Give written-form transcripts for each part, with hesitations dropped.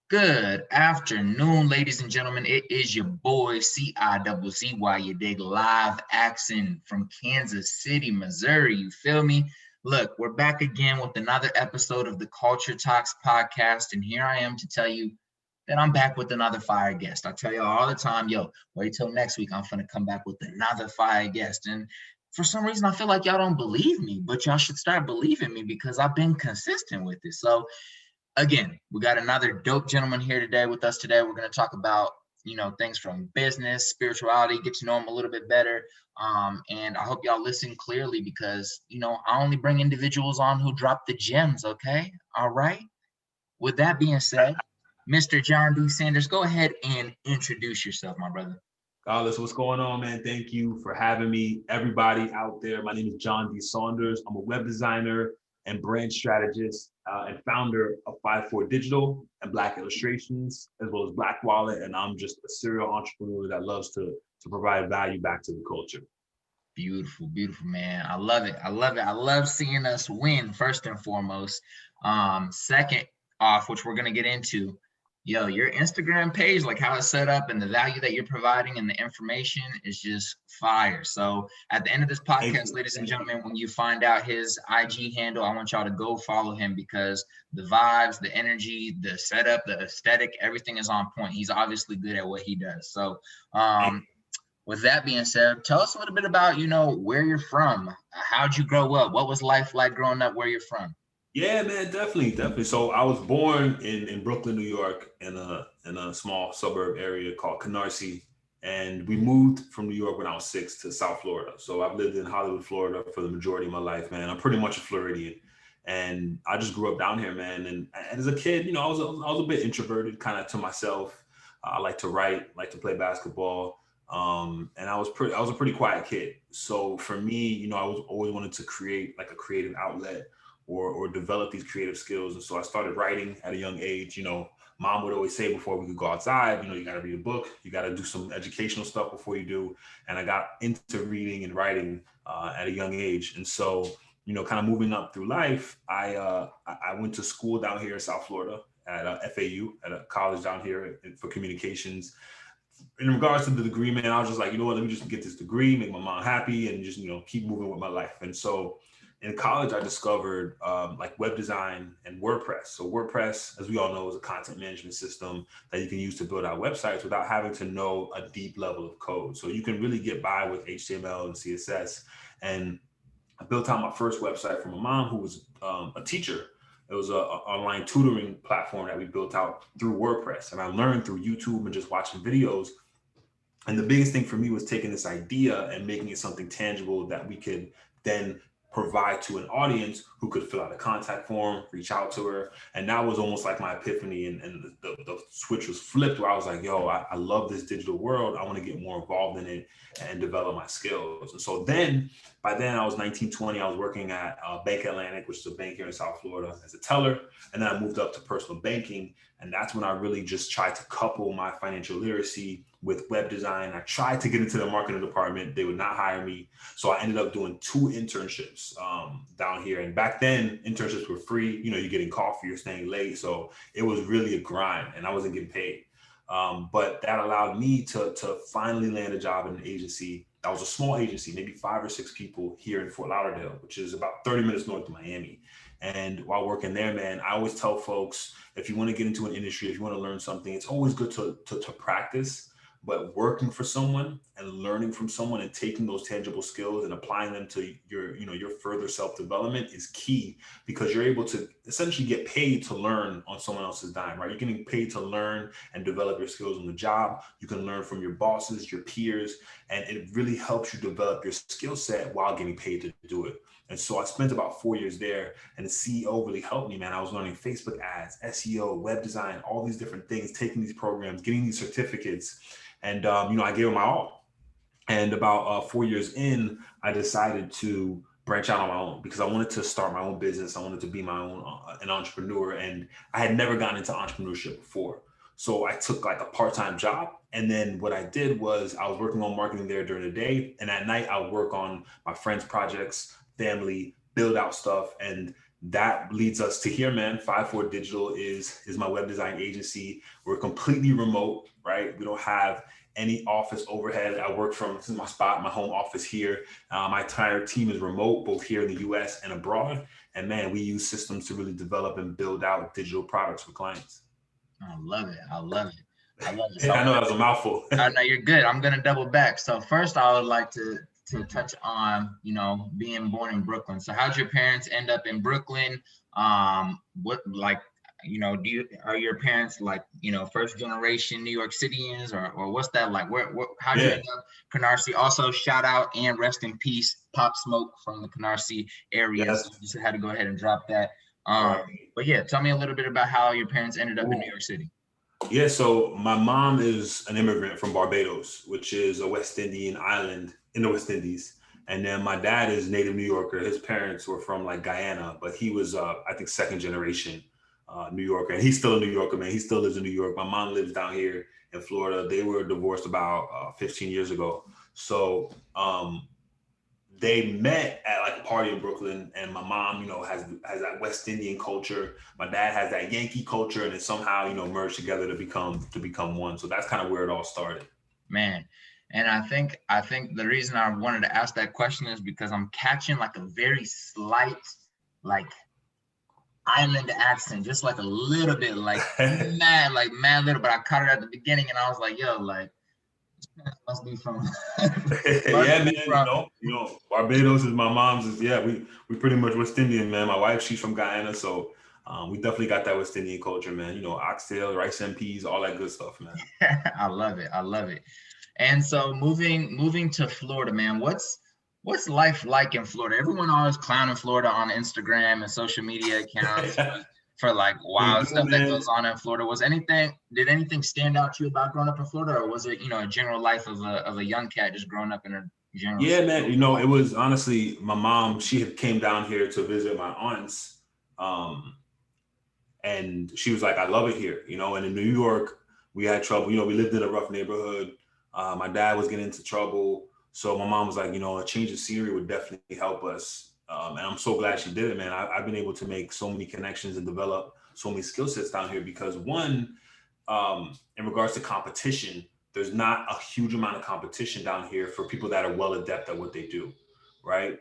Good afternoon, ladies and gentlemen. It is your boy CIZZY, you dig, live accent from Kansas City, Missouri. You feel me? Look, we're back again with another episode of the Culture Talks podcast, and here I am to tell you that I'm back with another fire guest. I tell y'all all the time, yo, wait till next week. I'm gonna come back with another fire guest. And for some reason, I feel like y'all don't believe me, but y'all should start believing me because I've been consistent with it. So again, we got another dope gentleman here today with us today. We're going to talk about, things from business, spirituality, get to know him a little bit better. And I hope y'all listen clearly because, I only bring individuals on who drop the gems. Okay. All right. With that being said, Mr. John D. Saunders, go ahead and introduce yourself, my brother. Carlos, what's going on, man? Thank you for having me. Everybody out there, my name is John D. Saunders. I'm a web designer and brand strategist and founder of 54 Digital and Black Illustrations, as well as Black Wallet. And I'm just a serial entrepreneur that loves to provide value back to the culture. Beautiful, beautiful, man. I love it. I love it. I love seeing us win, first and foremost. Second off, which we're going to get into, your Instagram page, like how it's set up and the value that you're providing and the information is just fire. So at the end of this podcast, ladies and gentlemen, when you find out his IG handle, I want y'all to go follow him because the vibes, the energy, the setup, the aesthetic, everything is on point. He's obviously good at what he does. So with that being said, tell us a little bit about, where you're from. How'd you grow up? What was life like growing up where you're from? Yeah, man, definitely. So I was born in Brooklyn, New York, in a small suburb area called Canarsie, and we moved from New York when I was 6 to South Florida. So I've lived in Hollywood, Florida for the majority of my life, man. I'm pretty much a Floridian, and I just grew up down here, man. And as a kid, I was a bit introverted, kind of to myself. I like to write, like to play basketball. And I was a pretty quiet kid. So for me, I was always wanted to create like a creative outlet or develop these creative skills. And so I started writing at a young age. Mom would always say before we could go outside, you got to read a book, you got to do some educational stuff before you do. And I got into reading and writing at a young age. And so, kind of moving up through life, I went to school down here in South Florida at FAU, at a college down here for communications. In regards to the degree, man, I was just like, let me just get this degree, make my mom happy, and just, keep moving with my life. And so in college, I discovered like web design and WordPress. So WordPress, as we all know, is a content management system that you can use to build out websites without having to know a deep level of code. So you can really get by with HTML and CSS. And I built out my first website for my mom, who was a teacher. It was an online tutoring platform that we built out through WordPress. And I learned through YouTube and just watching videos. And the biggest thing for me was taking this idea and making it something tangible that we could then provide to an audience who could fill out a contact form, reach out to her. And that was almost like my epiphany. And the switch was flipped where I was like, yo, I love this digital world. I want to get more involved in it and develop my skills. And so by then I was 19, 20. I was working at Bank Atlantic, which is a bank here in South Florida, as a teller. And then I moved up to personal banking. And that's when I really just tried to couple my financial literacy with web design. I tried to get into the marketing department. They would not hire me. So I ended up doing 2 internships down here. And back then, internships were free. You're getting coffee, you're staying late. So it was really a grind and I wasn't getting paid. But that allowed me to finally land a job in an agency. That was a small agency, maybe 5 or 6 people here in Fort Lauderdale, which is about 30 minutes north of Miami. And while working there, man, I always tell folks, if you want to get into an industry, if you want to learn something, it's always good to practice. But working for someone and learning from someone and taking those tangible skills and applying them to your further self-development is key, because you're able to essentially get paid to learn on someone else's dime, right? You're getting paid to learn and develop your skills on the job. You can learn from your bosses, your peers, and it really helps you develop your skill set while getting paid to do it. And so I spent about 4 years there, and the CEO really helped me, man. I was learning Facebook ads, SEO, web design, all these different things, taking these programs, getting these certificates. And, I gave it my all. And about 4 years in, I decided to branch out on my own because I wanted to start my own business. I wanted to be my own an entrepreneur. And I had never gotten into entrepreneurship before. So I took like a part-time job. And then what I did was I was working on marketing there during the day. And at night, I would work on my friends' projects, family, build out stuff. And that leads us to here, man. 54 Digital is my web design agency. We're completely remote, right? We don't have any office overhead. I work from, this is my spot, my home office here. My entire team is remote, both here in the US and abroad. And man, we use systems to really develop and build out digital products for clients. I love it. I love it. I love it. So I know that was a mouthful. No, you're good. I'm gonna double back. So first, I would like to touch on, being born in Brooklyn. So how'd your parents end up in Brooklyn? What, like, are your parents like, first generation New York Cityans, or what's that like? How'd you end up Canarsie? Also, shout out and rest in peace, Pop Smoke from the Canarsie area. Yes. So just had to go ahead and drop that. But yeah, tell me a little bit about how your parents ended up in New York City. Yeah, so my mom is an immigrant from Barbados, which is a West Indian island in the West Indies. And then my dad is native New Yorker. His parents were from like Guyana, but he was, I think, second generation New Yorker. And he's still a New Yorker, man. He still lives in New York. My mom lives down here in Florida. They were divorced about 15 years ago. So they met at like a party in Brooklyn, and my mom, has that West Indian culture. My dad has that Yankee culture, and it somehow, merged together to become one. So that's kind of where it all started. Man. And I think the reason I wanted to ask that question is because I'm catching like a very slight, like, island accent, just like a little bit, like mad little, but I caught it at the beginning, and I was like, yo, like, must be from yeah, man. Barbados is my mom's. We pretty much West Indian, man. My wife, she's from Guyana, so we definitely got that West Indian culture, man. Oxtail, rice and peas, all that good stuff, man. I love it. And so moving to Florida, man, what's life like in Florida? Everyone always clowning Florida on Instagram and social media accounts for like wild stuff that goes on in Florida. Did anything stand out to you about growing up in Florida, or was it, a general life of a young cat just growing up in a general? Yeah, man. It was honestly, my mom, she had came down here to visit my aunts. And she was like, I love it here, and in New York, we had trouble. We lived in a rough neighborhood. My dad was getting into trouble. So my mom was like, a change of scenery would definitely help us. And I'm so glad she did it, man. I've been able to make so many connections and develop so many skill sets down here because one, in regards to competition, there's not a huge amount of competition down here for people that are well adept at what they do, right?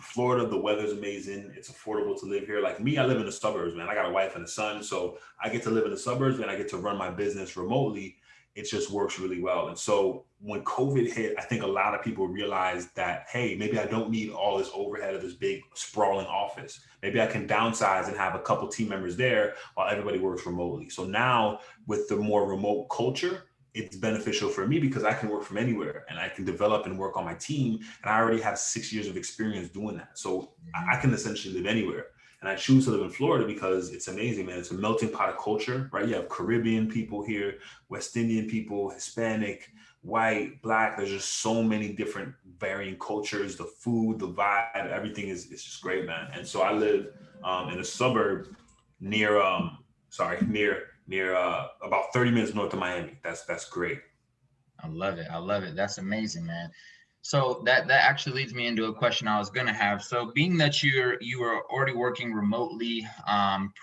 Florida, the weather's amazing. It's affordable to live here. Like me, I live in the suburbs, man. I got a wife and a son, so I get to live in the suburbs and I get to run my business remotely. It just works really well. And so when COVID hit, I think a lot of people realized that, hey, maybe I don't need all this overhead of this big sprawling office. Maybe I can downsize and have a couple team members there while everybody works remotely. So now with the more remote culture, it's beneficial for me because I can work from anywhere and I can develop and work on my team. And I already have 6 years of experience doing that. So I can essentially live anywhere. And I choose to live in Florida because it's amazing, man. It's a melting pot of culture, right? You have Caribbean people here, West Indian people, Hispanic, white, Black. There's just so many different varying cultures, the food, the vibe, everything is just great, man. And so I live in a suburb near about 30 minutes north of Miami. That's great. I love it. That's amazing, man. So that actually leads me into a question I was gonna have. So being that you were already working remotely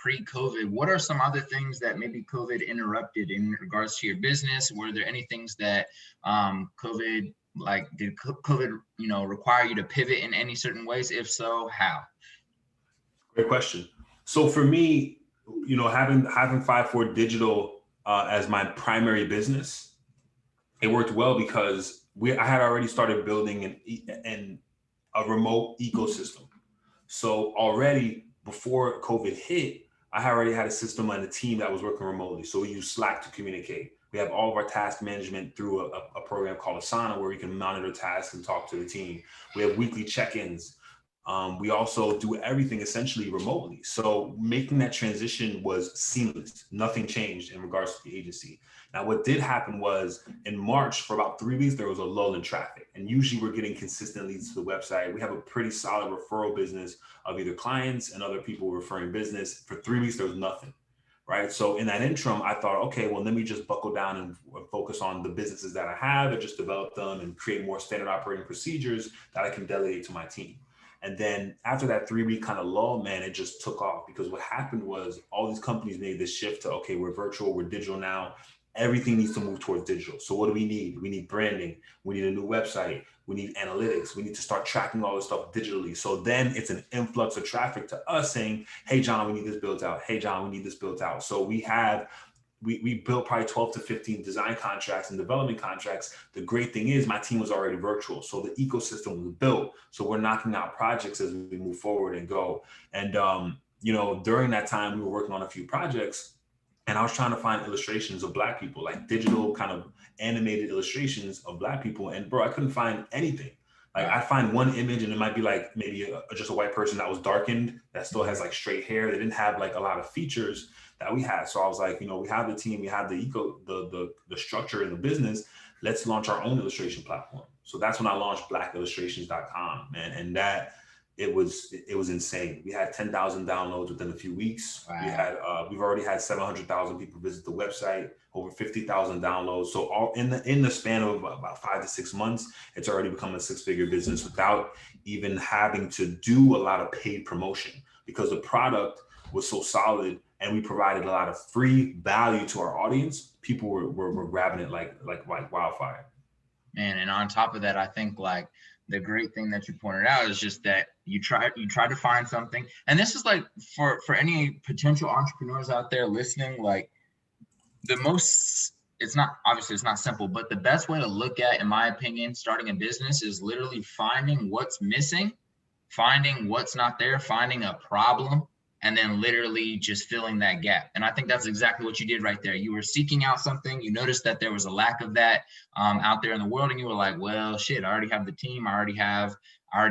pre-COVID, what are some other things that maybe COVID interrupted in regards to your business? Were there any things that COVID, like, did COVID, require you to pivot in any certain ways? If so, how? Great question. So for me, having 54 Digital as my primary business, it worked well because I had already started building a remote ecosystem. So already before COVID hit, I already had a system and a team that was working remotely. So we use Slack to communicate. We have all of our task management through a program called Asana where we can monitor tasks and talk to the team. We have weekly check-ins. We also do everything essentially remotely. So making that transition was seamless. Nothing changed in regards to the agency. Now, what did happen was in March, for about 3 weeks, there was a lull in traffic. And usually we're getting consistent leads to the website. We have a pretty solid referral business of either clients and other people referring business. For 3 weeks, there was nothing, right? So in that interim, I thought, okay, well, let me just buckle down and focus on the businesses that I have and just develop them and create more standard operating procedures that I can delegate to my team. And then after that 3-week kind of lull, man, it just took off, because what happened was all these companies made this shift to, okay, we're virtual, we're digital now. Everything needs to move towards digital. So what do we need? We need branding. We need a new website. We need analytics. We need to start tracking all this stuff digitally. So then it's an influx of traffic to us saying, hey, John, we need this built out. Hey, John, we need this built out. So we built probably 12 to 15 design contracts and development contracts. The great thing is my team was already virtual. So the ecosystem was built. So we're knocking out projects as we move forward and go. And, during that time, we were working on a few projects, and I was trying to find illustrations of Black people, like digital kind of animated illustrations of Black people. And bro, I couldn't find anything. Like I find one image and it might be like maybe just a white person that was darkened, that still has like straight hair. They didn't have like a lot of features that we had. So I was like, we have the team, we have the structure in the business. Let's launch our own illustration platform. So that's when I launched blackillustrations.com, man. And that it was insane. We had 10,000 downloads within a few weeks. Wow. We've already had 700,000 people visit the website, over 50,000 downloads. So all in the span of about 5 to 6 months, it's already become a 6-figure business without even having to do a lot of paid promotion, because the product was so solid and we provided a lot of free value to our audience. People were grabbing it like wildfire. Man, and on top of that, I think like the great thing that you pointed out is just that you try to find something. And this is like for any potential entrepreneurs out there listening, like it's not simple, but the best way to look at, in my opinion, starting a business is literally finding what's missing, finding what's not there, finding a problem, and then literally just filling that gap. And I think that's exactly what you did right there. You were seeking out something. You noticed that there was a lack of that out there in the world. And you were like, well, shit, I already have the team. I already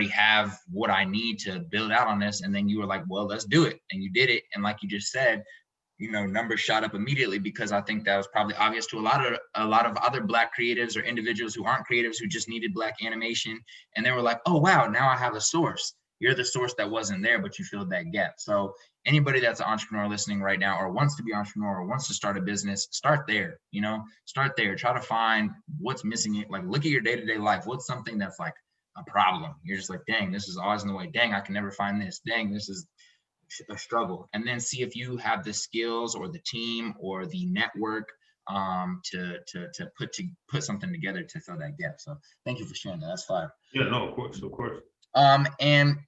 have what I need to build out on this. And then you were like, well, let's do it. And you did it. And like you just said, numbers shot up immediately, because I think that was probably obvious to a lot of other Black creatives or individuals who aren't creatives, who just needed Black animation. And they were like, oh, wow, now I have a source. You're the source that wasn't there, but you filled that gap. So anybody that's an entrepreneur listening right now, or wants to be an entrepreneur, or wants to start a business, start there, start there. Try to find what's missing it. Like, look at your day-to-day life. What's something that's like a problem? You're just like, dang, this is always in the way. Dang, I can never find this. Dang, this is a struggle. And then see if you have the skills or the team or the network to put something together to fill that gap. So thank you for sharing that. That's fire. Yeah, no, of course. And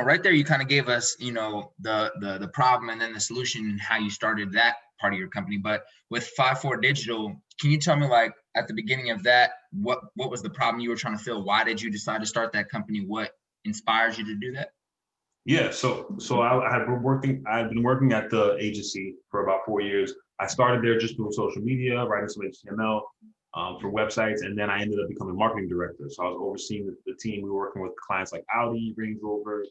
right there, you kind of gave us, the problem and then the solution and how you started that part of your company. But with 5-4 Digital, can you tell me, like, at the beginning of that, what was the problem you were trying to fill? Why did you decide to start that company? What inspires you to do that? Yeah, so I've been working at the agency for about 4 years. I started there just doing social media, writing some HTML for websites, and then I ended up becoming marketing director. So I was overseeing the team. We were working with clients like Audi, Range Rover,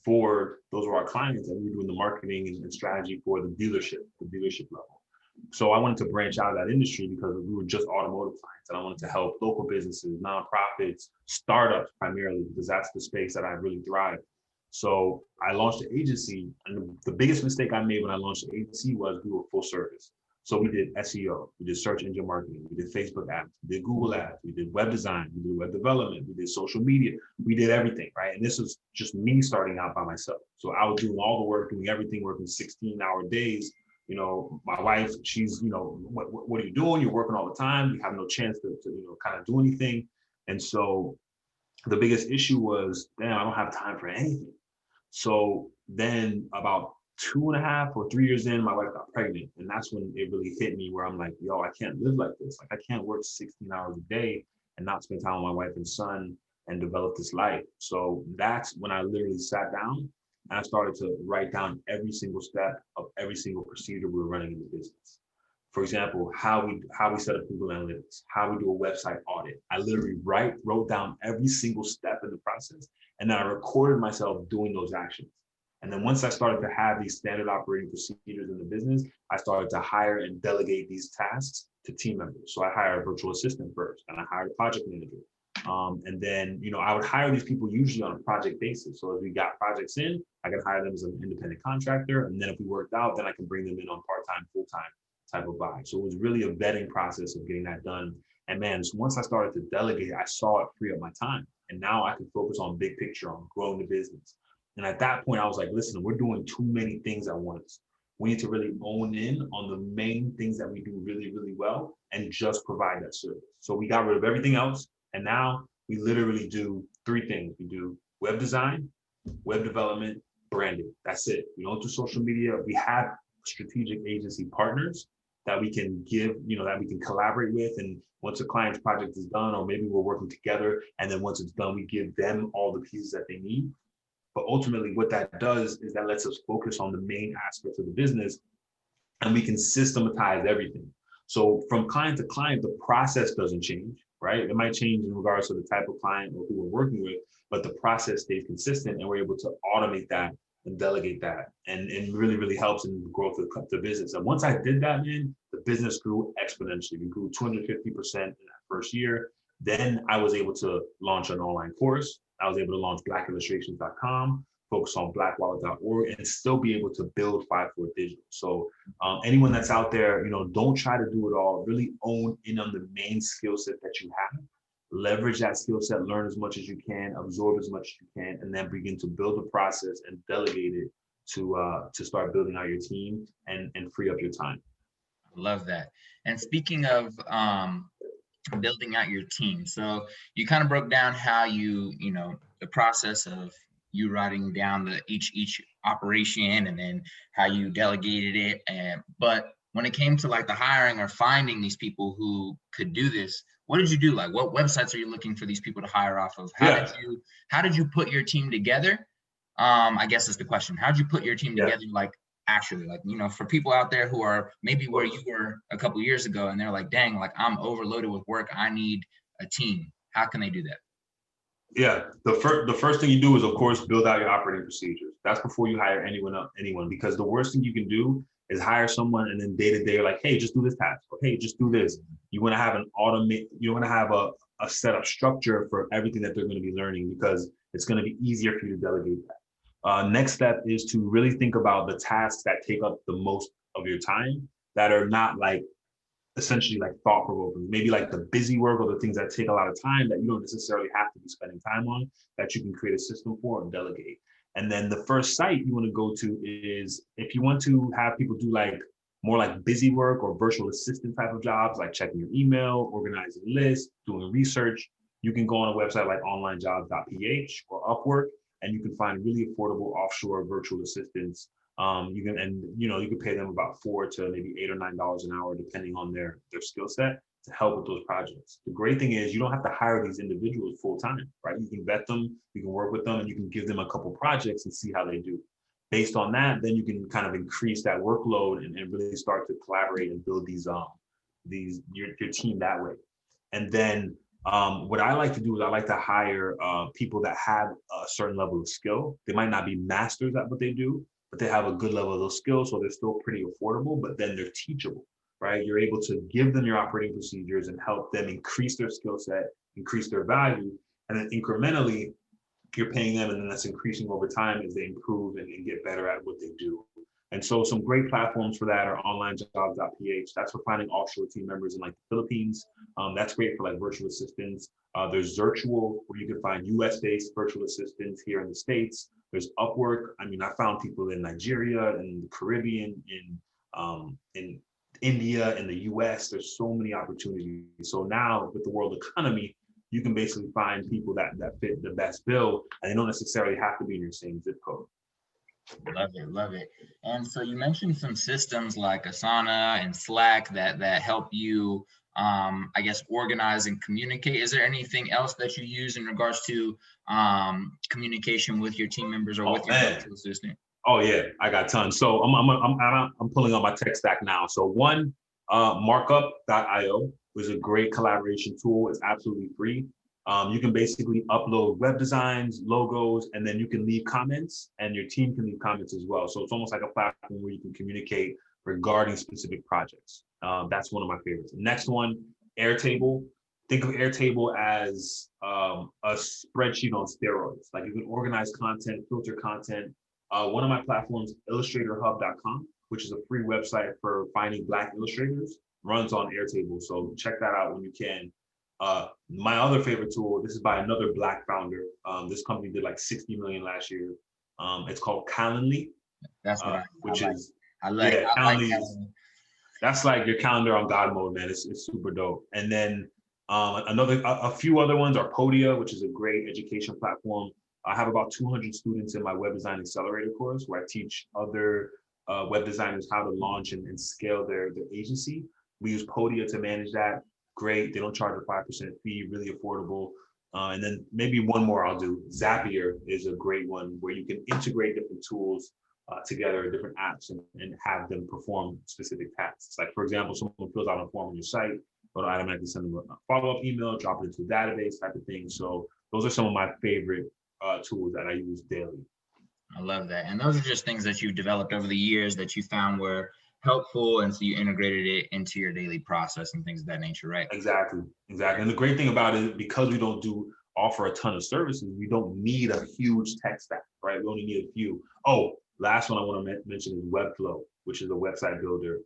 Ford. Those were our clients, and we were doing the marketing and strategy for the dealership level. So I wanted to branch out of that industry because we were just automotive clients, and I wanted to help local businesses, nonprofits, startups primarily, because that's the space that I really thrive. So I launched the agency, and the biggest mistake I made when I launched the agency was we were full service. So we did SEO, we did search engine marketing, we did Facebook ads, we did Google ads, we did web design, we did web development, we did social media, we did everything, right? And this was just me starting out by myself. So I was doing all the work, doing everything, working 16-hour days. My wife, she's, what are you doing? You're working all the time. You have no chance to kind of do anything. And so the biggest issue was, damn, I don't have time for anything. So then about 2.5 or 3 years in, my wife got pregnant. And that's when it really hit me, where I'm like, yo, I can't live like this. Like, I can't work 16 hours a day and not spend time with my wife and son and develop this life. So that's when I literally sat down and I started to write down every single step of every single procedure we were running in the business. For example, how we set up Google Analytics, how we do a website audit. I literally wrote down every single step in the process, and then I recorded myself doing those actions. And then once I started to have these standard operating procedures in the business, I started to hire and delegate these tasks to team members. So I hired a virtual assistant first, and I hired a project manager. And then, I would hire these people usually on a project basis. So as we got projects in, I could hire them as an independent contractor. And then if we worked out, then I can bring them in on part-time, full-time type of vibe. So it was really a vetting process of getting that done. And man, once I started to delegate, I saw it free up my time. And now I can focus on big picture, on growing the business. And at that point, I was like, listen, we're doing too many things at once. We need to really own in on the main things that we do really, really well and just provide that service. So we got rid of everything else. And now we literally do three things. We do web design, web development, branding. That's it. We don't do social media. We have strategic agency partners that we can give, that we can collaborate with. And once a client's project is done, or maybe we're working together, and then once it's done, we give them all the pieces that they need. But ultimately, what that does is that lets us focus on the main aspects of the business, and we can systematize everything. So from client to client, the process doesn't change, right? It might change in regards to the type of client or who we're working with, but the process stays consistent, and we're able to automate that and delegate that. And it really, really helps in the growth of the business. And once I did that, man, the business grew exponentially. We grew 250% in that first year. Then I was able to launch an online course. I was able to launch blackillustrations.com, focus on blackwallet.org, and still be able to build 5-4 Digital. So anyone that's out there, don't try to do it all. Really own in on the main skill set that you have. Leverage that skill set, learn as much as you can, absorb as much as you can, and then begin to build a process and delegate it to start building out your team and free up your time. I love that. And speaking of building out your team, so you kind of broke down how the process of you writing down the each operation, and then how you delegated it. But when it came to like the hiring or finding these people who could do this, what did you do? Like, what websites are you looking for these people to hire off of? How did you put your team together? I guess is the question. How did you put your team together? Like, actually, like, for people out there who are maybe where you were a couple of years ago, and they're like, dang, like I'm overloaded with work, I need a team. How can they do that? Yeah, the first thing you do is, of course, build out your operating procedures. That's before you hire anyone, because the worst thing you can do is hire someone and then day to day, like, hey, just do this task, or hey, just do this. You want to have you want to have a set up structure for everything that they're going to be learning, because it's going to be easier for you to delegate that. Next step is to really think about the tasks that take up the most of your time, that are not like essentially like thought-provoking, maybe like the busy work or the things that take a lot of time that you don't necessarily have to be spending time on, that you can create a system for and delegate. And then the first site you want to go to is, if you want to have people do like more like busy work or virtual assistant type of jobs, like checking your email, organizing lists, doing research, you can go on a website like onlinejobs.ph or Upwork, and you can find really affordable offshore virtual assistants. You can pay them about $4 to maybe $8 or $9 an hour, depending on their skill set, to help with those projects. The great thing is you don't have to hire these individuals full time, right? You can vet them, you can work with them, and you can give them a couple projects and see how they do. Based on that, then you can kind of increase that workload and really start to collaborate and build your team that way. And then what I like to do is I like to hire people that have a certain level of skill. They might not be masters at what they do, but they have a good level of those skills, so they're still pretty affordable, but then they're teachable, right? You're able to give them your operating procedures and help them increase their skill set, increase their value, and then incrementally, you're paying them, and then that's increasing over time as they improve and get better at what they do. And so some great platforms for that are onlinejobs.ph. That's for finding offshore team members in like the Philippines. That's great for like virtual assistants. There's Zirtual, where you can find US-based virtual assistants here in the States. There's Upwork. I mean, I found people in Nigeria, in the Caribbean, in India, in the US. There's so many opportunities. So now with the world economy, you can basically find people that fit the best bill, and they don't necessarily have to be in your same zip code. Love it. And so you mentioned some systems like Asana and Slack that help you, I guess, organize and communicate. Is there anything else that you use in regards to communication with your team members or with your virtual assistant? Oh yeah, I got tons. So I'm pulling on my tech stack now. So one, markup.io is a great collaboration tool. It's absolutely free. You can basically upload web designs, logos, and then you can leave comments, and your team can leave comments as well. So it's almost like a platform where you can communicate regarding specific projects. That's one of my favorites. Next one, Airtable. Think of Airtable as a spreadsheet on steroids. Like, you can organize content, filter content. One of my platforms, illustratorhub.com, which is a free website for finding Black illustrators, runs on Airtable. So check that out when you can. My other favorite tool, this is by another Black founder. This company did like 60 million last year. It's called Calendly, That's what which like. is, I like yeah, I like Calendly is, that. that's like your calendar on God mode, man. It's super dope. And then a few other ones are Podia, which is a great education platform. I have about 200 students in my web design accelerator course where I teach other web designers how to launch and scale their agency. We use Podia to manage that. Great. They don't charge a 5% fee, really affordable. And then maybe one more I'll do. Zapier is a great one where you can integrate different tools together, different apps, and have them perform specific tasks. Like, for example, someone fills out a form on your site, it'll automatically send them a follow-up email, drop it into a database type of thing. So those are some of my favorite tools that I use daily. I love that. And those are just things that you've developed over the years that you found were helpful. And so you integrated it into your daily process and things of that nature, right? Exactly. And the great thing about it, because we don't offer a ton of services, we don't need a huge tech stack, right? We only need a few. Oh, last one I want to mention is Webflow, which is a website builder.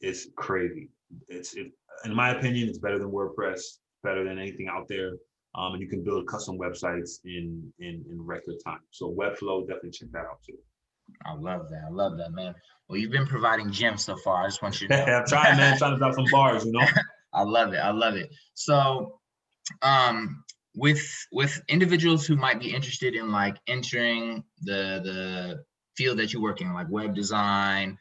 It's crazy. In my opinion, it's better than WordPress, better than anything out there. And you can build custom websites in record time. So Webflow, definitely check that out too. I love that. I love that, man. Well, you've been providing gems so far. I just want you to know. I'm trying, man, trying to drop some bars, you know? I love it. I love it. So, with individuals who might be interested in like entering the field that you work in, like web design,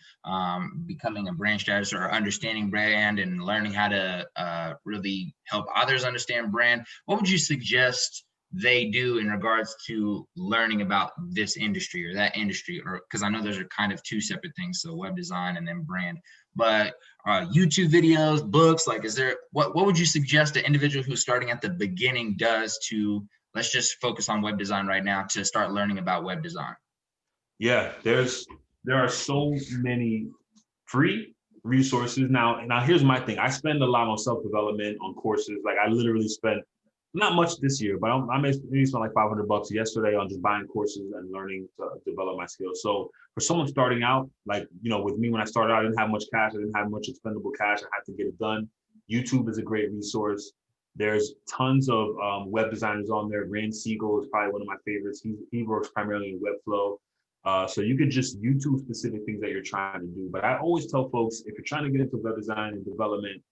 becoming a brand strategist or understanding brand and learning how to really help others understand brand, what would you suggest they do in regards to learning about this industry or that industry? Or because I know those are kind of two separate things, so web design and then brand. But YouTube videos, books, like, is there, what would you suggest an individual who's starting at the beginning does to, let's just focus on web design right now, to start learning about web design? Yeah, there are so many free resources now. Here's my thing. I spend a lot on self-development, on courses. Like, I literally spent not much this year, but I maybe spent like $500 yesterday on just buying courses and learning to develop my skills. So for someone starting out, like, you know, with me, when I started out, I didn't have much cash. I didn't have much expendable cash. I had to get it done. YouTube is a great resource. There's tons of web designers on there. Rand Siegel is probably one of my favorites. He works primarily in Webflow. So you could just YouTube specific things that you're trying to do. But I always tell folks, if you're trying to get into web design and development,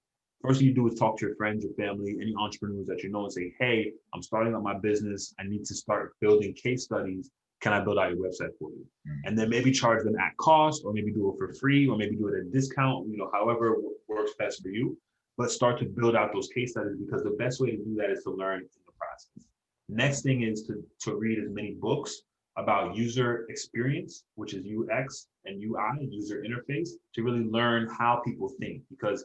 first thing you do is talk to your friends, your family, any entrepreneurs that you know, and say, hey, I'm starting up my business. I need to start building case studies. Can I build out your website for you? And then maybe charge them at cost, or maybe do it for free, or maybe do it at a discount, you know, however works best for you. But start to build out those case studies, because the best way to do that is to learn in the process. Next thing is to read as many books about user experience, which is UX and UI, user interface, to really learn how people think. Because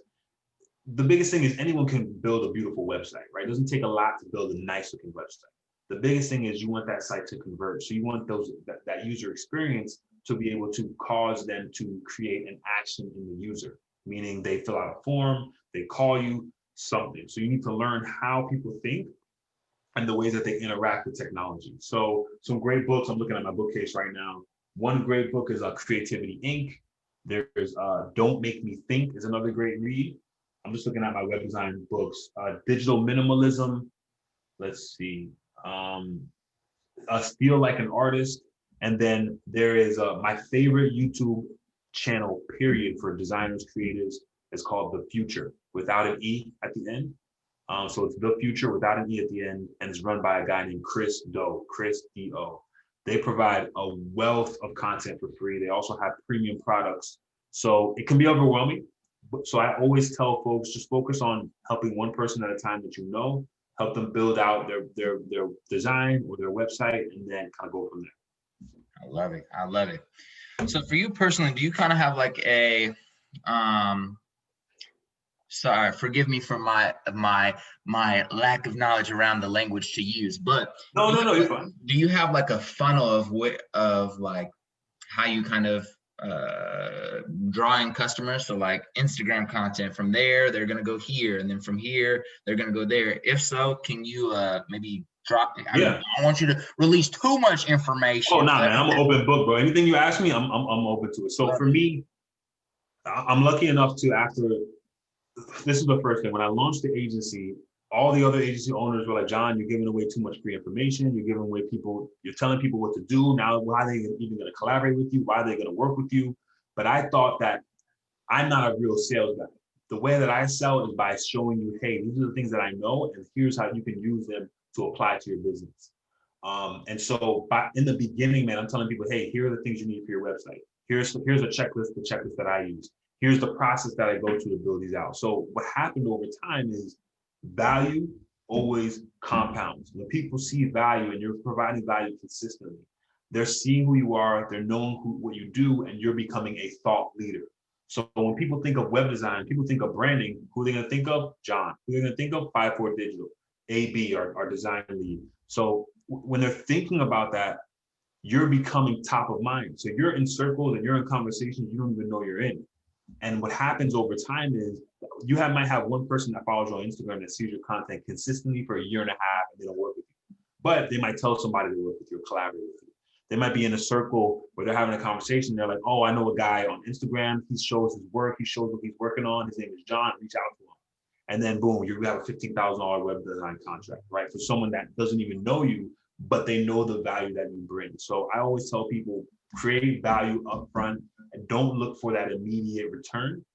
the biggest thing is anyone can build a beautiful website, right? It doesn't take a lot to build a nice looking website. The biggest thing is you want that site to convert. So you want that user experience to be able to cause them to create an action in the user, meaning they fill out a form, they call you, something. So you need to learn how people think and the ways that they interact with technology. So some great books, I'm looking at my bookcase right now. One great book is Creativity Inc. There's Don't Make Me Think is another great read. I'm just looking at my web design books. Digital Minimalism, let's see. Feel Like an Artist. And then there is my favorite YouTube channel, period, for designers, creatives, is called The Future, without an E at the end. So it's The Future without an E at the end, and it's run by a guy named Chris Do. They provide a wealth of content for free. They also have premium products. So it can be overwhelming. So I always tell folks, just focus on helping one person at a time that you know, help them build out their design or their website, and then kind of go from there. I love it. I love it. So for you personally, do you kind of have like a, sorry, forgive me for my lack of knowledge around the language to use, but no, you're fine. Do you have like a funnel of like how you kind of draw in customers? So like Instagram content, from there they're gonna go here, and then from here they're gonna go there. If so, can you maybe drop it? I don't want you to release too much information. Oh, nah, man, I'm an open book, bro. Anything you ask me, I'm open to it. So for me, I'm lucky enough to, after, this is the first thing, when I launched the agency, all the other agency owners were like, John, you're giving away too much free information. You're telling people what to do. Now, why are they even going to collaborate with you? Why are they going to work with you? But I thought that I'm not a real sales guy. The way that I sell is by showing you, hey, these are the things that I know, and here's how you can use them to apply to your business. And so in the beginning, man, I'm telling people, hey, here are the things you need for your website. Here's a checklist, the checklist that I use. Here's the process that I go to build these out. So what happened over time is value always compounds. When people see value and you're providing value consistently, they're seeing who you are, they're knowing what you do, and you're becoming a thought leader. So when people think of web design, people think of branding, who are they going to think of? John. Who are they going to think of? 54 Digital, AB, our design lead. So when they're thinking about that, you're becoming top of mind. So you're in circles and you're in conversations you don't even know you're in. And what happens over time is might have one person that follows you on Instagram that sees your content consistently for a year and a half and they don't work with you. But they might tell somebody to work with you or collaborate with you. They might be in a circle where they're having a conversation. They're like, oh, I know a guy on Instagram. He shows his work. He shows what he's working on. His name is John. Reach out to him. And then boom, you have a $15,000 web design contract, right? For someone that doesn't even know you, but they know the value that you bring. So I always tell people, create value upfront and don't look for that immediate return.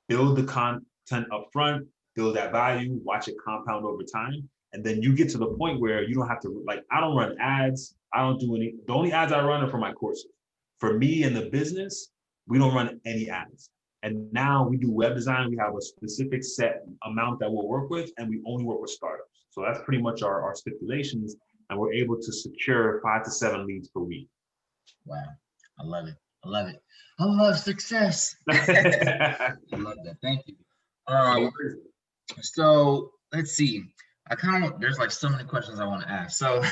Build the content upfront, build that value, watch it compound over time. And then you get to the point where you don't have to, like, I don't run ads. I don't do the only ads I run are for my courses. For me and the business, we don't run any ads. And now we do web design. We have a specific set amount that we'll work with, and we only work with startups. So that's pretty much our stipulations. And we're able to secure 5 to 7 leads per week. Wow. I love it. I love it. I love success. I love that. Thank you. So let's see. There's like so many questions I want to ask. So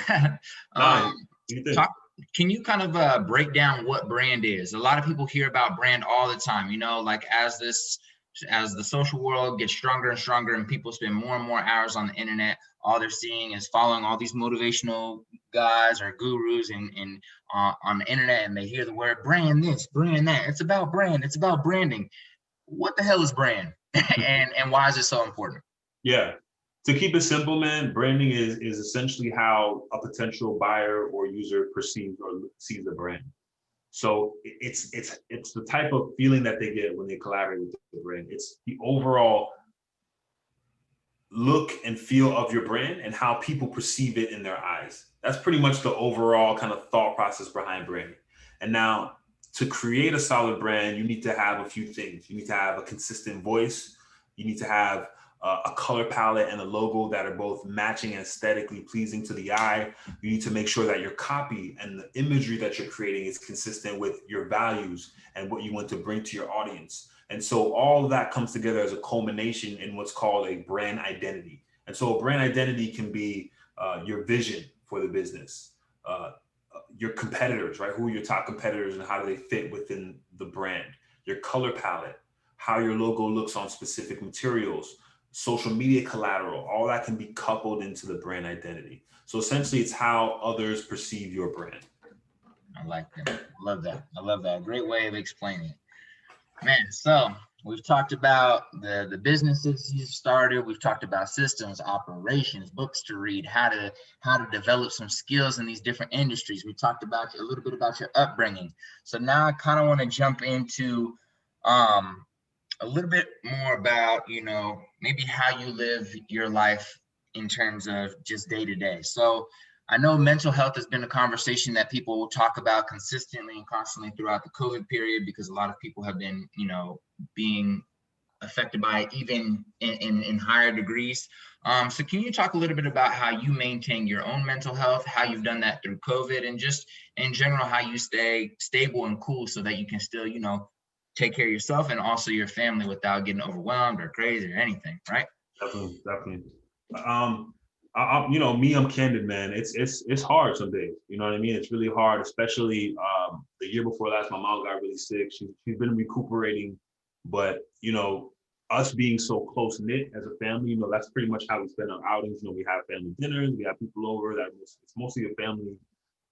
can you kind of break down what brand is? A lot of people hear about brand all the time, you know, like as the social world gets stronger and stronger and people spend more and more hours on the internet, all they're seeing is following all these motivational guys or gurus on the internet, and they hear the word brand this, brand that. It's about brand. It's about branding. What the hell is brand? and why is it so important? Yeah. To keep it simple, man, branding is essentially how a potential buyer or user perceives or sees a brand. So it's the type of feeling that they get when they collaborate with the brand. It's the overall look and feel of your brand and how people perceive it in their eyes. That's pretty much the overall kind of thought process behind branding. And now, to create a solid brand, you need to have a few things. You need to have a consistent voice. You need to have a color palette and a logo that are both matching and aesthetically pleasing to the eye. You need to make sure that your copy and the imagery that you're creating is consistent with your values and what you want to bring to your audience. And so all of that comes together as a culmination in what's called a brand identity. And so a brand identity can be your vision for the business, your competitors, right? Who are your top competitors and how do they fit within the brand? Your color palette, how your logo looks on specific materials, social media collateral, all that can be coupled into the brand identity. So essentially it's how others perceive your brand. I like that. I love that. I love that. Great way of explaining it. Man, so we've talked about the businesses you started. We've talked about systems, operations, books to read, how to develop some skills in these different industries. We talked about a little bit about your upbringing. So now I kind of want to jump into a little bit more about, you know, maybe how you live your life in terms of just day to day. So I know mental health has been a conversation that people will talk about consistently and constantly throughout the COVID period, because a lot of people have been, you know, being affected by it even in higher degrees. So can you talk a little bit about how you maintain your own mental health, how you've done that through COVID, and just in general, how you stay stable and cool so that you can still, you know, take care of yourself and also your family without getting overwhelmed or crazy or anything, right? Definitely. You know, I'm candid, man. It's hard some days. You know what I mean? It's really hard, especially the year before last. My mom got really sick. She's been recuperating, but you know, us being so close knit as a family, you know, that's pretty much how we spend our outings. You know, we have family dinners, we have people over. It's mostly a family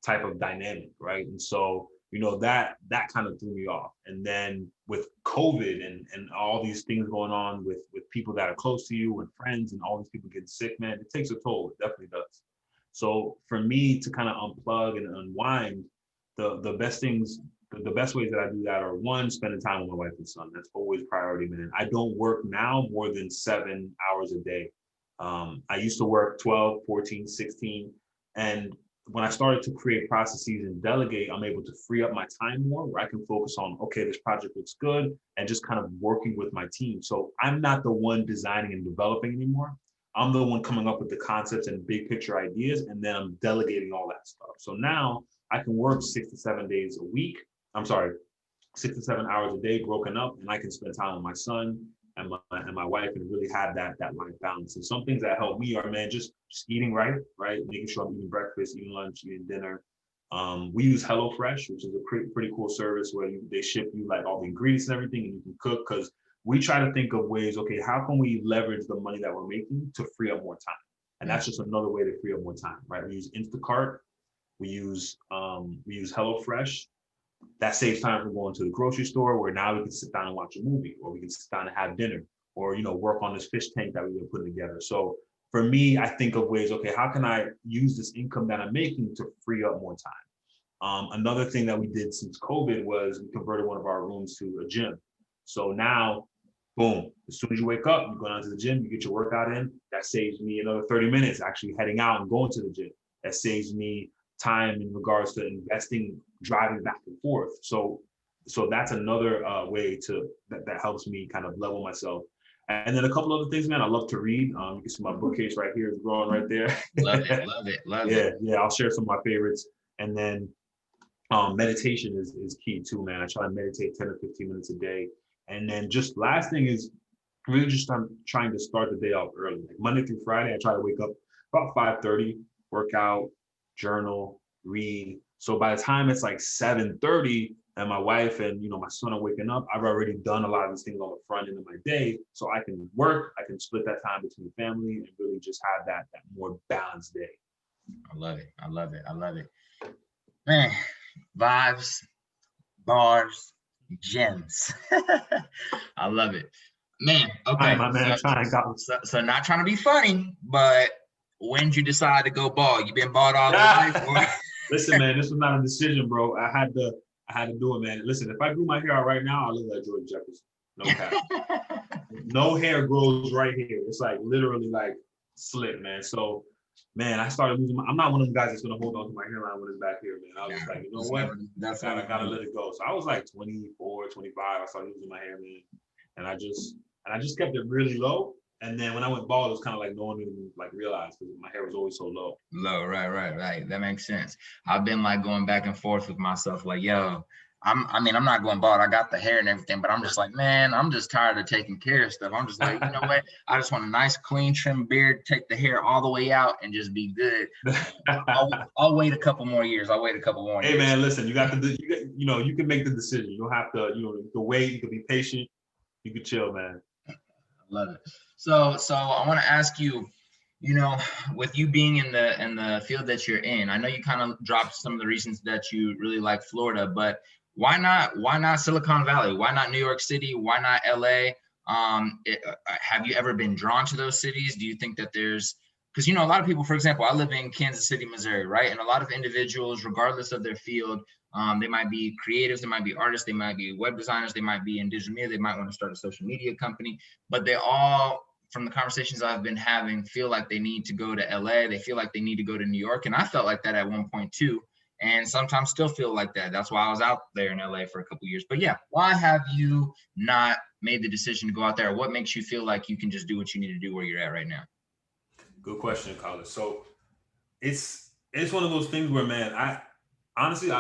type of dynamic, right? And so that kind of threw me off. And then with COVID and all these things going on with people that are close to you and friends and all these people getting sick, man, it takes a toll. It definitely does. So for me to kind of unplug and unwind, the best things, the best ways that I do that are, one, spending time with my wife and son. That's always priority, man. I don't work now more than 7 hours a day. I used to work 12, 14, 16. And when I started to create processes and delegate, I'm able to free up my time more, where I can focus on, okay, this project looks good, and just kind of working with my team. So I'm not the one designing and developing anymore. I'm the one coming up with the concepts and big picture ideas, and then I'm delegating all that stuff. So now I can work 6 to 7 days a week. I'm sorry, 6 to 7 hours a day broken up, and I can spend time with my son and my wife and really have that life balance. And some things that help me are, man, just eating right, making sure I'm eating breakfast, eating lunch, eating dinner. We use HelloFresh, which is a pretty cool service where they ship you like all the ingredients and everything, and you can cook, because we try to think of ways, okay, how can we leverage the money that we're making to free up more time? And that's just another way to free up more time, right? We use Instacart, we use HelloFresh. That saves time from going to the grocery store, where now we can sit down and watch a movie, or we can sit down and have dinner, or work on this fish tank that we've been putting together. So for me, I think of ways, okay, how can I use this income that I'm making to free up more time? Another thing that we did since COVID was we converted one of our rooms to a gym. So now, boom, as soon as you wake up, you go down to the gym, you get your workout in. That saves me another 30 minutes actually heading out and going to the gym. That saves me time in regards to investing, driving back and forth. So that's another way that helps me kind of level myself. And then a couple other things, man. I love to read. You can see my bookcase right here is growing right there. Love it. Yeah. I'll share some of my favorites. And then meditation is key too, man. I try to meditate 10 or 15 minutes a day. And then just last thing is really just I'm trying to start the day off early. Like Monday through Friday, I try to wake up about 5:30, work out, journal, read. So by the time it's like 7:30 and my wife and my son are waking up, I've already done a lot of these things on the front end of my day. So I can work, I can split that time between family and really just have that more balanced day. I love it. Man, vibes, bars, gems. I love it. Man, okay. My man, so not trying to be funny, but when did you decide to go bald? You been bald all your life? Listen, man, this was not a decision, bro. I had to do it, man. Listen, if I grew my hair out right now, I look like Jordan Jefferson. No cap. No hair grows right here. It's like literally like slick, man. So, man, I started losing I'm not one of them guys that's gonna hold on to my hairline when it's back here, man. I was just like, you know what? I gotta let it go. So I was like 24, 25. I started losing my hair, man. And I just kept it really low. And then when I went bald, it was kind of like no one even like realized, because my hair was always so low. Right. That makes sense. I've been like going back and forth with myself, like, yo, I'm not going bald. I got the hair and everything, but I'm just like, man, I'm just tired of taking care of stuff. I'm just like, you know what? I just want a nice, clean, trim beard, take the hair all the way out, and just be good. I'll wait a couple more years. Hey, man, listen, you can make the decision. You don't have to, you can wait. You can be patient. You can chill, man. Love it. So I want to ask you, with you being in the field that you're in, I know you kind of dropped some of the reasons that you really like Florida, but why not Silicon Valley? Why not New York City? Why not LA? Have you ever been drawn to those cities? Do you think that because a lot of people, for example, I live in Kansas City, Missouri, right? And a lot of individuals, regardless of their field, they might be creatives, they might be artists, they might be web designers, they might be in digital media, they might want to start a social media company, but they all, from the conversations I've been having, feel like they need to go to LA, they feel like they need to go to New York, and I felt like that at one point too, and sometimes still feel like that. That's why I was out there in LA for a couple of years. But yeah, why have you not made the decision to go out there? What makes you feel like you can just do what you need to do where you're at right now? Good question, Carlos. So it's one of those things where, man, I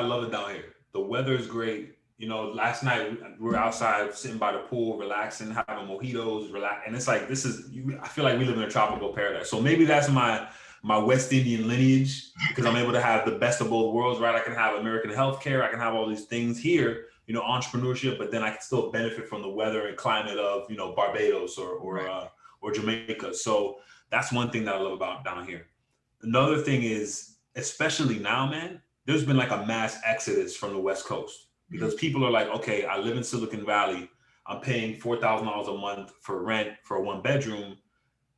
love it down here. The weather is great. Last night we were outside sitting by the pool, relaxing, having mojitos, and it's like, I feel like we live in a tropical paradise. So maybe that's my West Indian lineage, because I'm able to have the best of both worlds, right? I can have American healthcare, I can have all these things here, entrepreneurship, but then I can still benefit from the weather and climate of, Barbados or Jamaica. So that's one thing that I love about down here. Another thing is, especially now, man, there's been like a mass exodus from the West Coast because people are like, okay, I live in Silicon Valley. I'm paying $4,000 a month for rent for a 1 bedroom,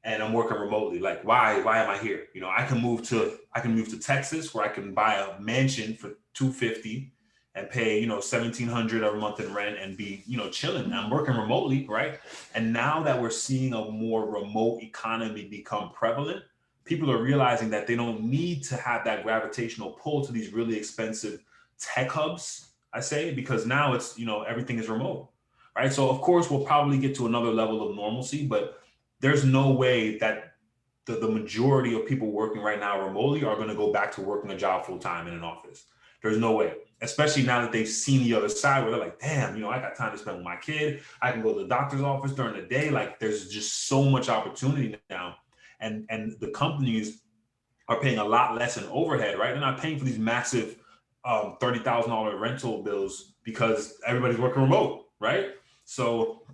and I'm working remotely. Like, why am I here? You know, I can move to Texas where I can buy a mansion for 250 and pay, 1,700 a month in rent and be, chilling. I'm working remotely, right? And now that we're seeing a more remote economy become prevalent, people are realizing that they don't need to have that gravitational pull to these really expensive tech hubs, I say, because now it's, everything is remote, right? So of course we'll probably get to another level of normalcy, but there's no way that the majority of people working right now remotely are going to go back to working a job full time in an office. There's no way, especially now that they've seen the other side where they're like, damn, I got time to spend with my kid. I can go to the doctor's office during the day. Like there's just so much opportunity now. And the companies are paying a lot less in overhead, right? They're not paying for these massive $30,000 rental bills because everybody's working remote, right? So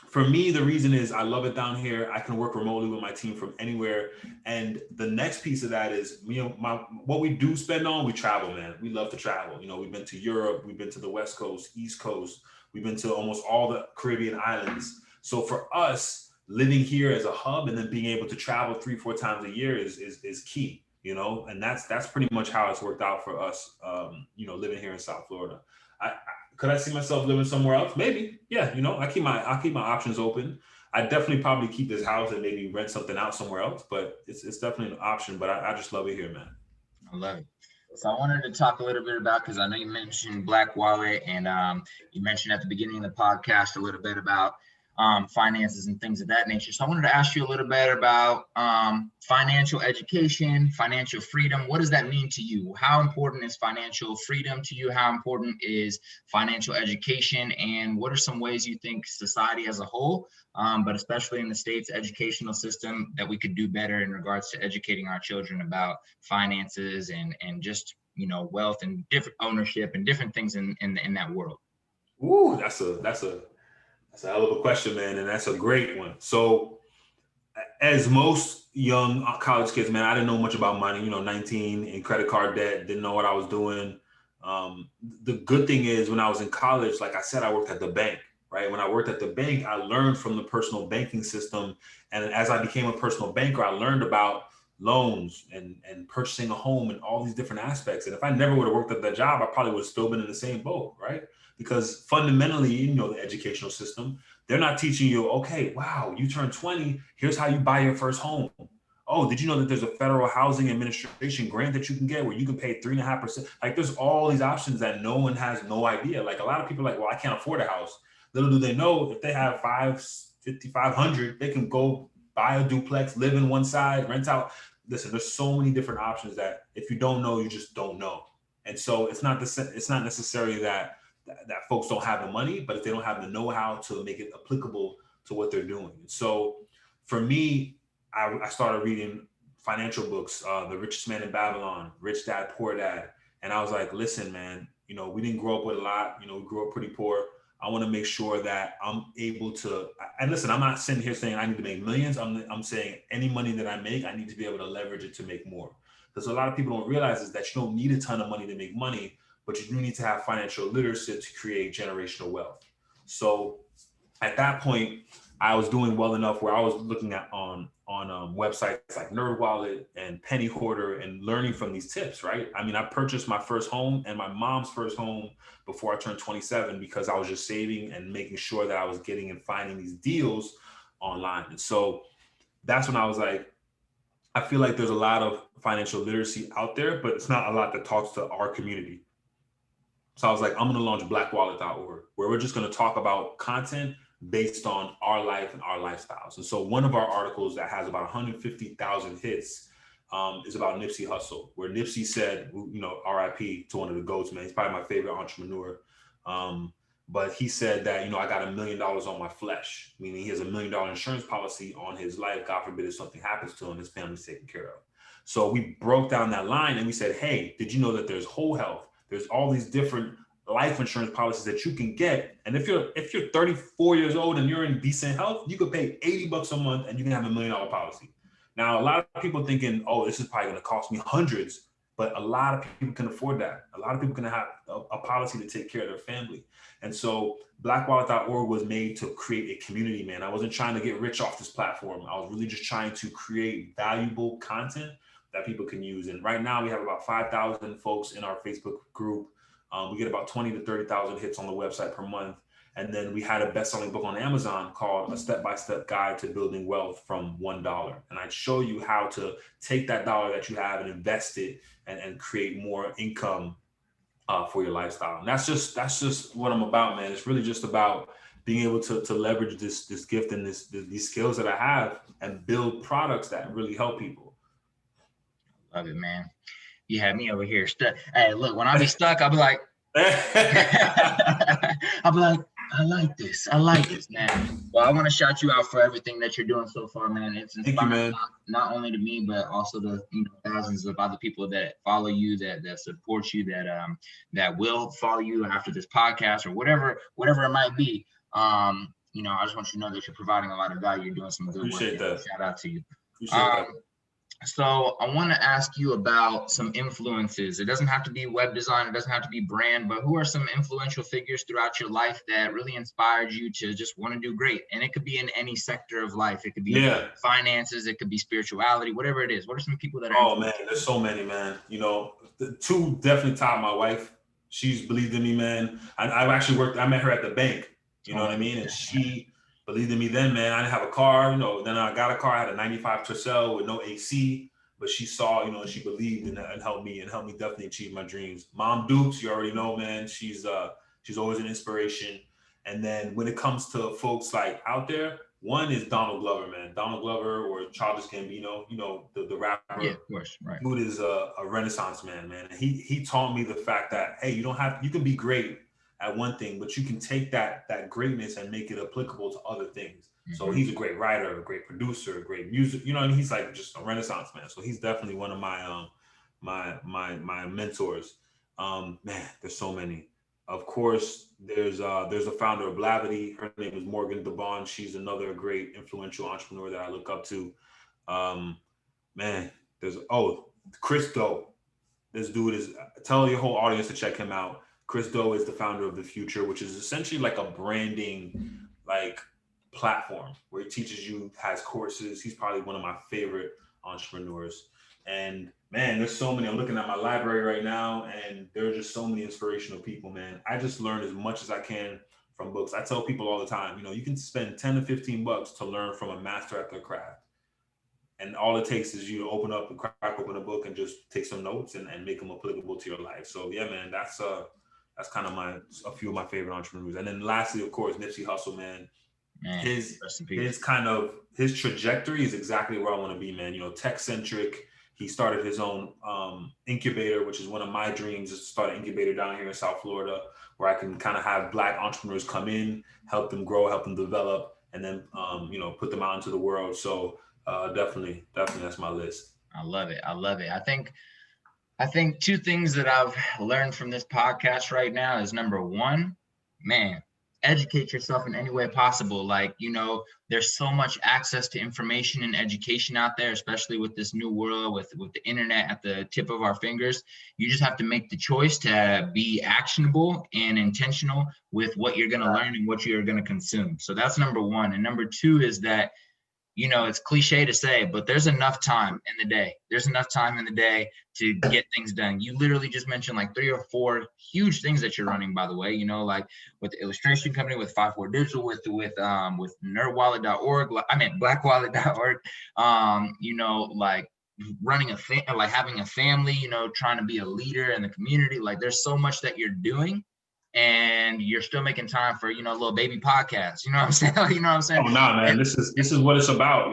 for me, the reason is I love it down here. I can work remotely with my team from anywhere. And the next piece of that is, what we do spend on, we travel, man. We love to travel. We've been to Europe, we've been to the West Coast, East Coast, we've been to almost all the Caribbean islands. So for us, living here as a hub and then being able to travel 3-4 times a year is key, and that's pretty much how it's worked out for us, living here in South Florida. Could I see myself living somewhere else? Maybe. Yeah, I keep my options open. I definitely probably keep this house and maybe rent something out somewhere else, but it's definitely an option. But I just love it here, man. I love it. So I wanted to talk a little bit about, because I know you mentioned Black Wallet, and you mentioned at the beginning of the podcast a little bit about finances and things of that nature. So I wanted to ask you a little bit about financial education, financial freedom. What does that mean to you? How important is financial freedom to you? How important is financial education? And what are some ways you think society as a whole, but especially in the State's educational system, that we could do better in regards to educating our children about finances and just, wealth and different ownership and different things in that world? Ooh, that's a hell of a question, man, and that's a great one. So, as most young college kids, man, I didn't know much about money. 19 in credit card debt, didn't know what I was doing. The good thing is, when I was in college, like I said, I worked at the bank, right? When I worked at the bank, I learned from the personal banking system, and as I became a personal banker, I learned about loans and purchasing a home and all these different aspects. And if I never would have worked at that job, I probably would have still been in the same boat, right? Because fundamentally, the educational system, they're not teaching you, okay, wow, you turned 20, here's how you buy your first home. Oh, did you know that there's a federal housing administration grant that you can get where you can pay 3.5%? Like there's all these options that no one has no idea. Like a lot of people are like, well, I can't afford a house. Little do they know, if they have 500, they can go buy a duplex, live in one side, rent out. Listen, there's so many different options that if you don't know, you just don't know. And so it's not necessarily that folks don't have the money, but if they don't have the know-how to make it applicable to what they're doing. So for me, I started reading financial books, The Richest Man in Babylon, Rich Dad, Poor Dad. And I was like, listen, man, we didn't grow up with a lot, we grew up pretty poor. I want to make sure that I'm able to, and listen, I'm not sitting here saying I need to make millions. I'm saying any money that I make, I need to be able to leverage it to make more. Because a lot of people don't realize is that you don't need a ton of money to make money, but you do need to have financial literacy to create generational wealth. So at that point, I was doing well enough where I was looking at on websites like NerdWallet and Penny Hoarder and learning from these tips, right? I mean, I purchased my first home and my mom's first home before I turned 27 because I was just saving and making sure that I was getting and finding these deals online. And so that's when I was like, I feel like there's a lot of financial literacy out there, but it's not a lot that talks to our community. So I was like, I'm going to launch blackwallet.org, where we're just going to talk about content based on our life and our lifestyles. And so one of our articles that has about 150,000 hits is about Nipsey Hussle, where Nipsey said, RIP to one of the GOATs, man. He's probably my favorite entrepreneur. But he said that, I got $1 million on my flesh, meaning he has $1 million insurance policy on his life. God forbid if something happens to him, his family's taken care of. So we broke down that line and we said, hey, did you know that there's whole health? There's all these different life insurance policies that you can get. And if you're 34 years old and you're in decent health, you could pay $80 a month and you can have $1 million policy. Now, a lot of people thinking, oh, this is probably going to cost me hundreds. but a lot of people can afford that. A lot of people can have a policy to take care of their family. And so blackwallet.org was made to create a community, man. I wasn't trying to get rich off this platform. I was really just trying to create valuable content that people can use. And right now we have about 5,000 folks in our Facebook group. We get about 20 to 30,000 hits on the website per month. And then we had a best-selling book on Amazon called A Step-by-Step Guide to Building Wealth from $1. And I show you how to take that dollar that you have and invest it and create more income for your lifestyle. And that's just what I'm about, man. It's really just about being able to leverage this gift and these skills that I have and build products that really help people. Love it, man. You had me over here stuck. Hey, look, when I be stuck, I'll be like, I'll be like, I like this, man. Well, I want to shout you out for everything that you're doing so far, man. It's inspiring, not only to me, but also to thousands of other people that follow you, that support you, that will follow you after this podcast or whatever it might be. I just want you to know that you're providing a lot of value. You're doing some good work. Appreciate that. Shout out to you. Appreciate that. So I want to ask you about some influences. It doesn't have to be web design. It doesn't have to be brand, but who are some influential figures throughout your life that really inspired you to just want to do great? And it could be in any sector of life. It could be finances. It could be spirituality, whatever it is. What are some people that are? Oh man, there's so many, man. The two definitely top. My wife, she's believed in me, man. I've actually I met her at the bank. You know what I mean? And she believed in me then, man. I didn't have a car, then I got a car. I had a 95 Tercel with no AC, but she saw, she believed and helped me definitely achieve my dreams. Mom Dukes, you already know, man. She's always an inspiration. And then when it comes to folks like out there, one is Donald Glover, man. Donald Glover or Childish Gambino, the rapper. Yeah, of course, right. Dude is a renaissance man, man. And he taught me the fact that, hey, you can be great at one thing, but you can take that greatness and make it applicable to other things. Mm-hmm. So he's a great writer, a great producer, a great music, and he's like just a renaissance man. So he's definitely one of my my mentors. Man, there's so many. Of course, there's a founder of Blavity. Her name is Morgan DeBond. She's another great influential entrepreneur that I look up to. Man, there's Chris Do. This dude tell your whole audience to check him out. Chris Do is the founder of The Future, which is essentially like a branding platform where he teaches you, has courses. He's probably one of my favorite entrepreneurs. And man, there's so many. I'm looking at my library right now, and there are just so many inspirational people, man. I just learn as much as I can from books. I tell people all the time, you can spend 10 to 15 bucks to learn from a master at their craft. And all it takes is you to crack open a book and just take some notes and make them applicable to your life. So yeah, man, that's kind of a few of my favorite entrepreneurs. And then lastly, of course, Nipsey Hussle, man. His trajectory is exactly where I want to be, man. Tech centric. He started his own incubator, which is one of my dreams, is to start an incubator down here in South Florida, where I can kind of have Black entrepreneurs come in, help them grow, help them develop, and then put them out into the world. So definitely that's my list. I love it. I think two things that I've learned from this podcast right now is, number one, man, educate yourself in any way possible. There's so much access to information and education out there, especially with this new world, with the internet at the tip of our fingers. You just have to make the choice to be actionable and intentional with what you're going to learn and what you're going to consume. So that's number one. And number two is that, it's cliche to say, but there's enough time in the day. There's enough time in the day to get things done. You literally just mentioned 3 or 4 huge things that you're running, by the way, with the illustration company, with 54 Digital, with nerdwallet.org, blackwallet.org, running having a family, trying to be a leader in the community. There's so much that you're doing, and you're still making time for, little baby podcasts. You know what I'm saying? Oh, no, man. This is what it's about.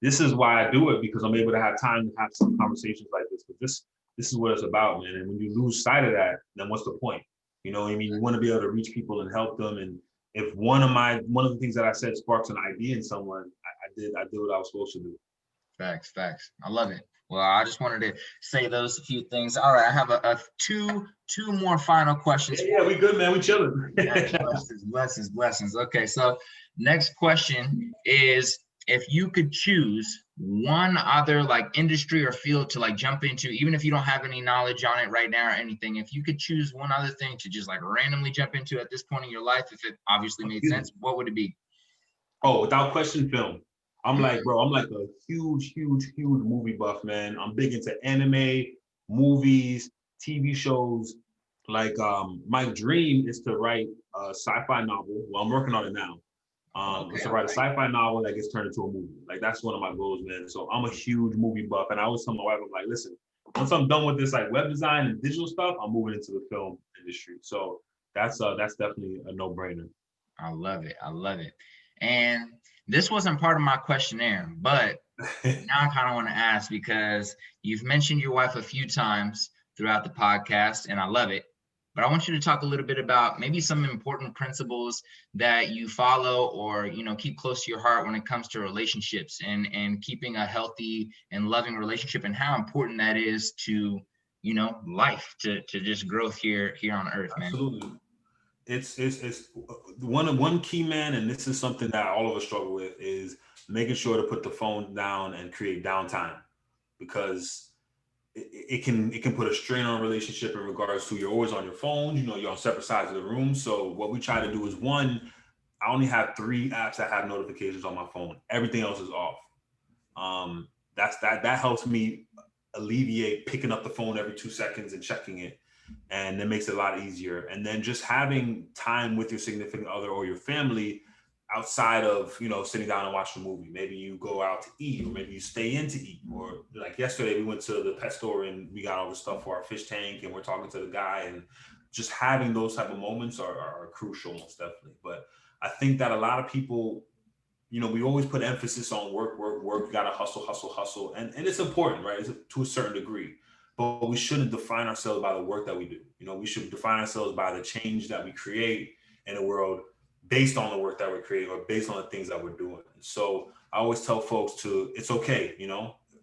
This is why I do it, because I'm able to have time to have some conversations like this. But this is what it's about, man. And when you lose sight of that, then what's the point? You want to be able to reach people and help them. And if one of the things that I said sparks an idea in someone, I did what I was supposed to do. Facts. I love it. Well, I just wanted to say those few things. All right, I have a two more final questions. Yeah, we good, man. We chilling. Blessings. Okay, so next question is, if you could choose one other like industry or field to like jump into, even if you don't have any knowledge on it right now or anything, if you could choose one other thing to just like randomly jump into at this point in your life, if it obviously made sense, what would it be? Oh, without question, film. I'm like, bro, I'm like a huge movie buff, man. I'm big into anime, movies, TV shows. Like, my dream is to write a sci-fi novel. Well, I'm working on it now. It's to write a sci-fi novel that gets turned into a movie. Like, that's one of my goals, man. So I'm a huge movie buff, and I always tell my wife, I'm like, listen, once I'm done with this like web design and digital stuff, I'm moving into the film industry. So that's definitely a no-brainer. I love it. I love it. And this wasn't part of my questionnaire, but now I kind of want to ask because you've mentioned your wife a few times throughout the podcast, and I love it. But I want you to talk a little bit about maybe some important principles that you follow or keep close to your heart when it comes to relationships and keeping a healthy and loving relationship, and how important that is to life, to just growth here on earth, man. Absolutely. It's one key, man, and this is something that all of us struggle with, is making sure to put the phone down and create downtime, because it can put a strain on a relationship in regards to you're always on your phone, you're on separate sides of the room. So what we try to do is, one, I only have 3 apps that have notifications on my phone. Everything else is off. That helps me alleviate picking up the phone every 2 seconds and checking it, and it makes it a lot easier. And then just having time with your significant other or your family outside of sitting down and watching a movie. Maybe you go out to eat, or maybe you stay in to eat, or like yesterday we went to the pet store and we got all the stuff for our fish tank and we're talking to the guy, and just having those type of moments are crucial, most definitely. But I think that a lot of people, we always put emphasis on work. You got to hustle. And it's important, right? It's to a certain degree. But we shouldn't define ourselves by the work that we do. We should define ourselves by the change that we create in the world based on the work that we're creating, or based on the things that we're doing. So I always tell folks it's okay.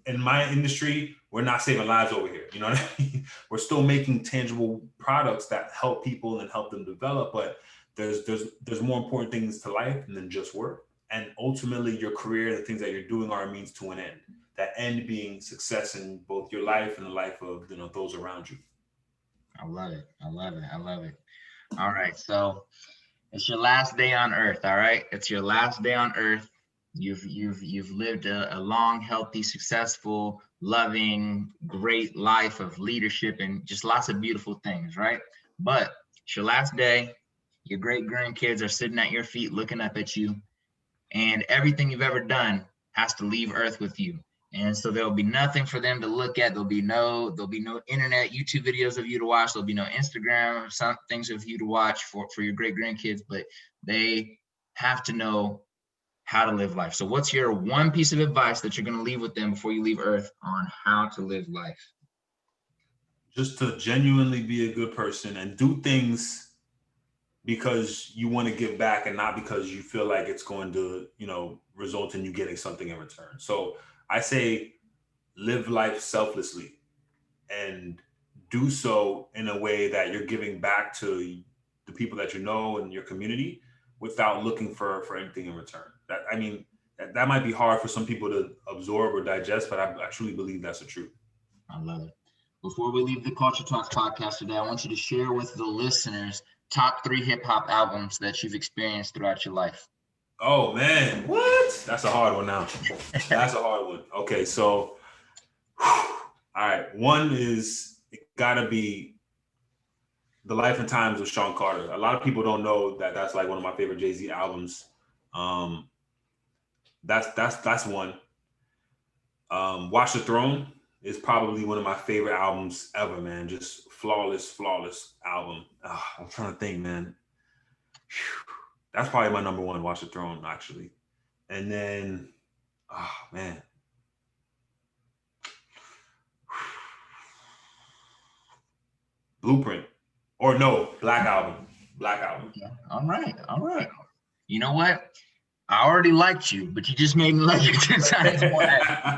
In my industry, we're not saving lives over here. You know what I mean? We're still making tangible products that help people and help them develop. But there's more important things to life than just work. And ultimately, your career, the things that you're doing, are a means to an end. That end being success in both your life and the life of those around you. I love it. I love it. I love it. All right, so it's your last day on earth. All right, it's your last day on earth. You've lived a long, healthy, successful, loving, great life of leadership and just lots of beautiful things, right? But it's your last day. Your great grandkids are sitting at your feet looking up at you, and everything you've ever done has to leave earth with you. And so there'll be nothing for them to look at. There'll be no internet, YouTube videos of you to watch. There'll be no Instagram, some things of you to watch for your great grandkids, but they have to know how to live life. So what's your one piece of advice that you're going to leave with them before you leave earth on how to live life? Just to genuinely be a good person and do things because you want to give back, and not because you feel like it's going to, result in you getting something in return. So I say, live life selflessly and do so in a way that you're giving back to the people that you know and your community without looking for anything in return. That might be hard for some people to absorb or digest, but I truly believe that's the truth. I love it. Before we leave the Culture Talks podcast today, I want you to share with the listeners top 3 hip hop albums that you've experienced throughout your life. Oh man, what? That's a hard one now. That's a hard one. Okay, so all right, one is, it gotta be The Life and Times of Sean Carter. A lot of people don't know that that's like one of my favorite Jay-Z albums. That's one. Watch the Throne is probably one of my favorite albums ever, man. Just flawless album. I'm trying to think, man. That's probably my number one, Watch the Throne, actually. And then, man. Blueprint. Or no, Black Album. Yeah. All right. You know what? I already liked you, but you just made me like you 10 times more.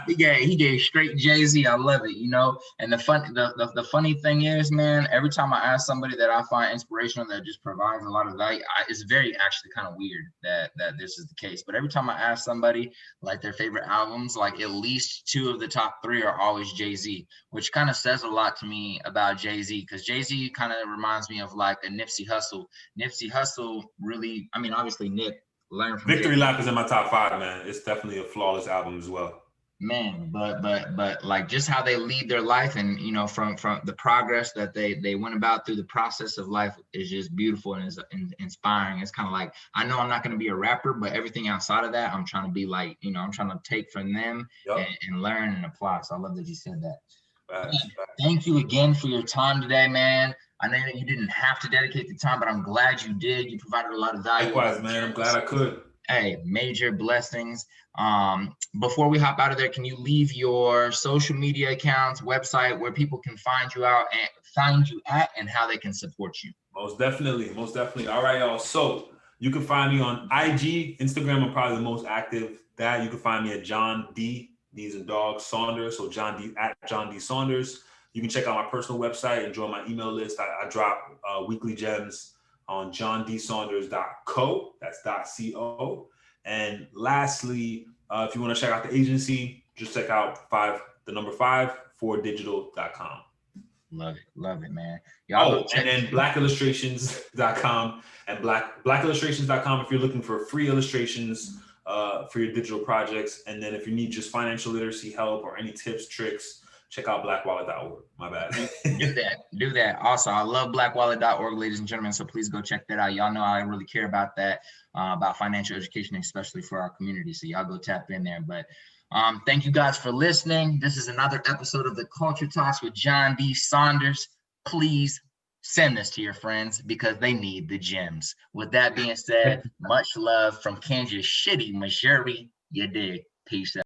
He gave straight Jay-Z. I love it, you know. And the funny thing is, man, every time I ask somebody that I find inspirational that just provides a lot of value, it's very actually kind of weird that this is the case. But every time I ask somebody like their favorite albums, like at least 2 of the top 3 are always Jay-Z, which kind of says a lot to me about Jay-Z, because Jay-Z kind of reminds me of like a Nipsey Hussle. Nipsey Hussle really, I mean, obviously Nip. Learn from Victory Lap is in my top 5, man. It's definitely a flawless album as well. Man, but like just how they lead their life, and you know, from the progress that they went about through the process of life is just beautiful and is inspiring. It's kind of like, I know I'm not going to be a rapper, but everything outside of that, I'm trying to be like, you know, I'm trying to take from them and learn and apply. So I love that you said that. Man, thank you again for your time today, man. I know that you didn't have to dedicate the time, but I'm glad you did. You provided a lot of value. Likewise, man. I'm glad I could. Hey, major blessings. Before we hop out of there, can you leave your social media accounts, website, where people can find you at, and how they can support you? Most definitely. All right, y'all. So you can find me on IG, Instagram. I'm probably the most active. That you can find me at John D. D's and Dogs Saunders. So John D Saunders. You can check out my personal website and join my email list. I drop weekly gems on johndssaunders.co. That's .co. And lastly, if you want to check out the agency, just check out 4digital.com. Love it, man. Y'all and then blackillustrations.com and blackillustrations.com if you're looking for free illustrations for your digital projects. And then if you need just financial literacy help or any tips, tricks, check out blackwallet.org. My bad. Do that. Also, I love blackwallet.org, ladies and gentlemen. So please go check that out. Y'all know I really care about that, about financial education, especially for our community. So y'all go tap in there. But thank you guys for listening. This is another episode of the Culture Talks with John D. Saunders. Please send this to your friends because they need the gems. With that being said, much love from Kansas City, Missouri. You dig. Peace out.